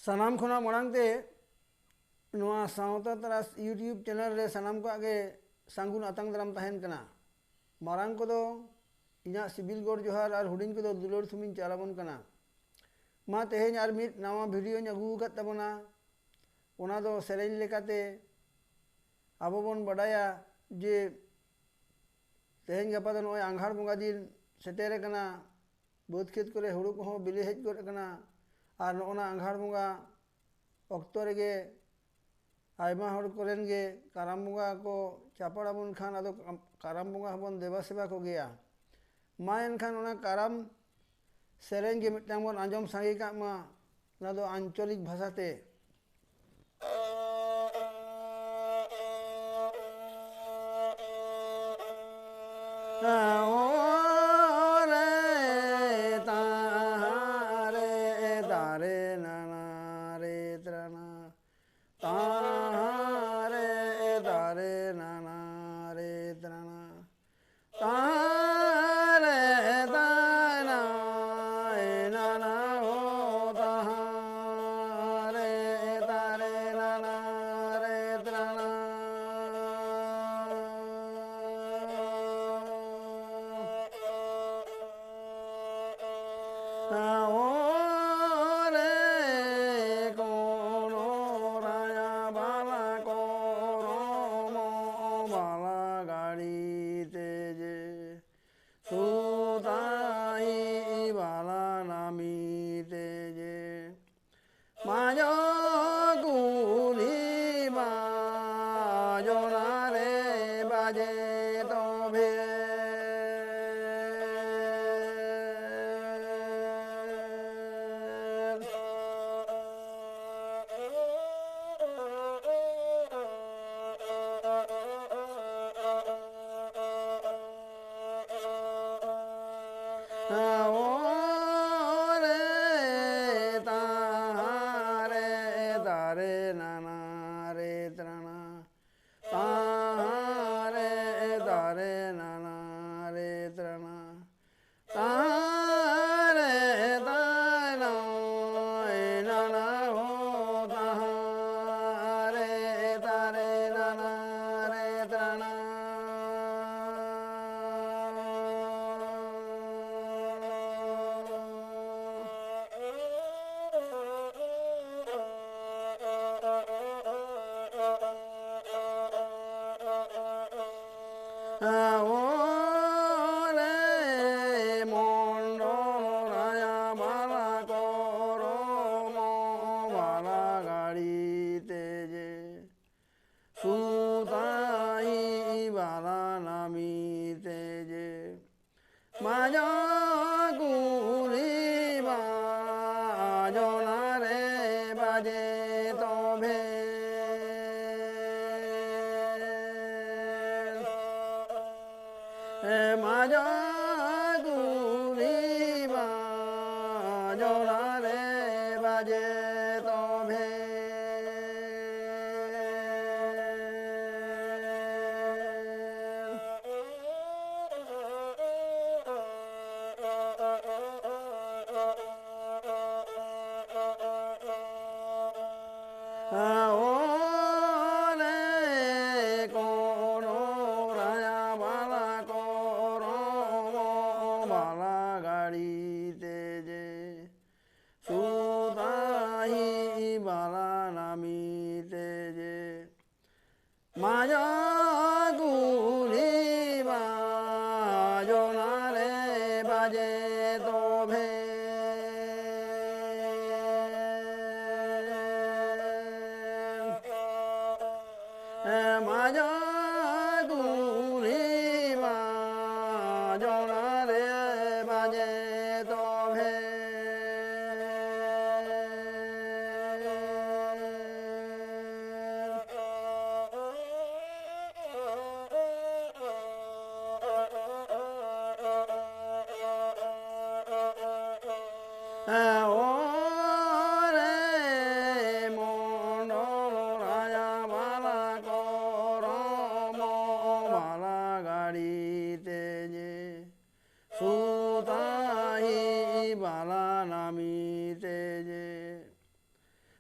सानाम खुना मरांगते नोआ सावता तरास यूट्यूब चैनल रे सानाम को आगे सांगुन आतंग दराम तहन कना मारांग को दो इना सिबिल गोर जोहार और हुडिंग को दो दुलोर सुमिन चालाबन कना मा तेहेन आर मिट नावा वीडियो अगू कत तबना ओना दो सेरेन लेकाते आबो बन बडाया जे तेहेन गपा दो नोय आंघार बंगा दिन सेटेरे कना बोध खेत करे हुड़ू को हो बिले हेज गोर कना और नोना आंघार बंगा अक्तो रेगे आयमा हर कोरेन गे काराम बंगा को चापड़ा बन खान आदो काराम बंगा बन देवा सेवा को गया मा एनखान ओना काराम सेरेन गे मिटांग बन आंजम सांगे का मा ना दो आंचलिक भाषाते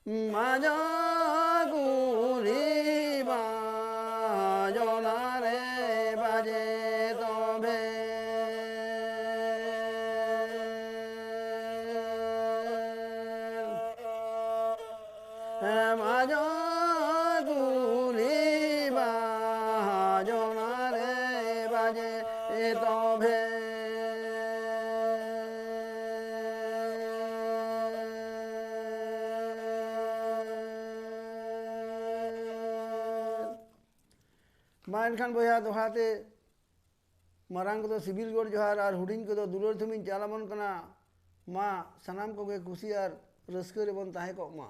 माजो कुली बाजना रे बाजे तबे माजो कुली बाजना रे बाजे तबे मा एनखान बया दोहाते मारांग को सिबिल गोड़ जोहार और हुडिंग को दुलर थुमिन चालामन कना मा सनाम को गे खुशी और रस्के रे बन ताहे को मा।